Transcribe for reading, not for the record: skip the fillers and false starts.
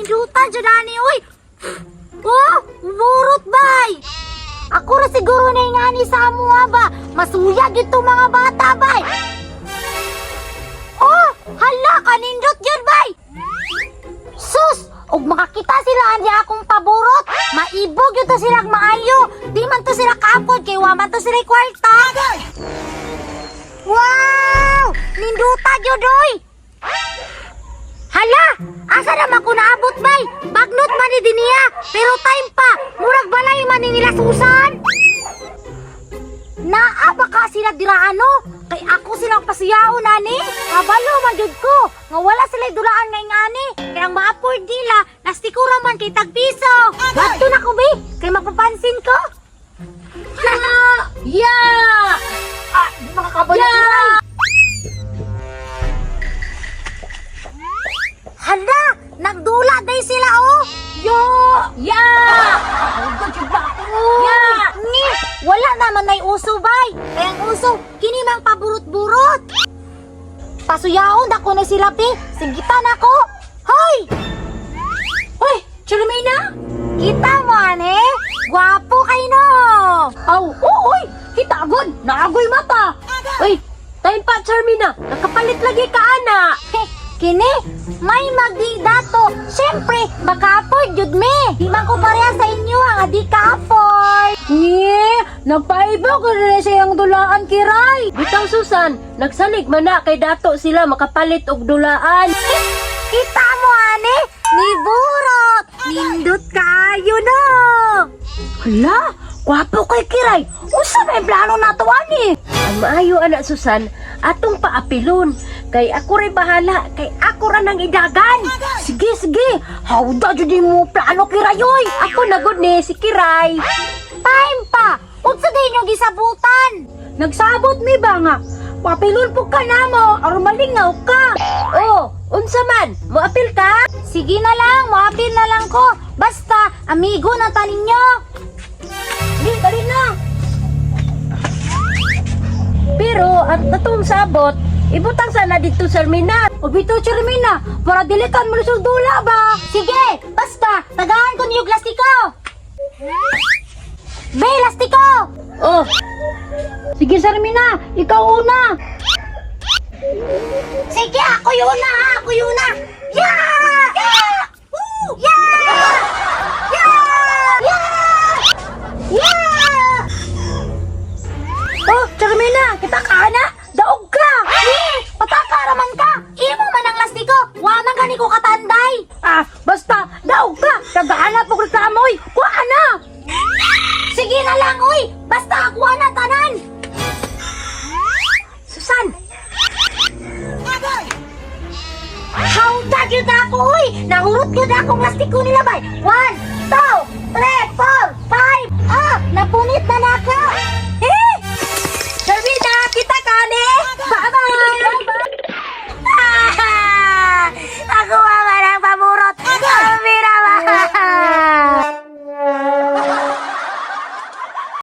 nindutan dyan ani, uy. Oh, burot bay. Ako na siguro na ingani sa amuha ba. Masuyag ito mga bata bay. Oh, hala, kanindot yun bay. Sus, og makakita sila andi akong paborot. Maibog yun to silang maayo. Di man to sila kapod, kay waman to sila kwarta. Wow! Nindutan yun, doy. Hala! Asa naman ko naabot, bay? Bagnot man ni Dinia, pero time pa, murag balay man ni nila susan. Naa baka sila diraan, no? Kay ako silang pasiyaon, ani. Kabalo man jud ko, nga wala sila dulaan ngay ngani. Kaya ang ma-afford nila, nastikura man kay tagpiso. Wadto na ko, bay, kay mapapansin ko. Yeah! Ah, di makakabalo yeah! Hala! Nagdula day sila, oh! Yo! Yeah! Yeah! Ni! Wala naman may uso, bay! Kaya ang uso, kinimang paburot-burot! Pasuyaon ako na sila, pi! Sigitan ako! Hoy! Hoy! Charmaine! Kita mo, ane? Gwapo kayo, no! Aw! Oy! Kita agad! Naagoy mata! Uy! Time pa, Charmaine! Nakapalit lagi ka, ana! Heh! Kini, may magdi dato. Siyempre, maka-afford yun me. Di man ko pareha sa inyo ang di ka-afford. Nye, nagpaibaw ko rin siyang dulaan kiray. Bitaw Susan, nagsalig man na kay dato sila makapalit og dulaan. Kita mo, ane? Ni burot. Nindot kayo, no? Hala, gwapo kay kiray. Usa na yung plano nato, ani? Ang maayo, anak Susan, atong paapilon. Kay ako rin bahala, kay ako rin ang idagan. Sige, sige. Hawda dyan mo plano, Kirayoy. Ako na good ni si Kiray. Time pa. Unsa din yung gisabutan? Nagsabot mi ba nga? Papilon po ka na mo, aron malingaw ka. Oh, unsa man, moapil ka? Sige na lang, moapil na lang ko. Basta, amigo na tanin nyo. Dali na. Pero, at natong sabot, ibutang sana dito, Charmaine. O bito, Charmaine, para dilikan mo lusog dula ba? Sige, basta, tagahan ko niyo plastiko. Be, plastiko! Oh, sige, Charmaine, ikaw una. Sige, ako yun na, ako yun na. Yeah! Yeah! Woo! Yeah! Yeah! Yeah! Yeah! Oh, Charmaine, kita ka na. Daog ka. Pataka raman ka! Imo man ang lastiko! Waman gani ko katanday! Ah, basta, daog ka. Tagahanap po sa amoy. Kuha na. Sige na lang, uy! Basta akuha na tanan! Susan. Hawdag yun na ako, uy! Nahurot yun na akong lastiko nila, bay! 1, 2, 3, 4, 5! Ah! Napunit na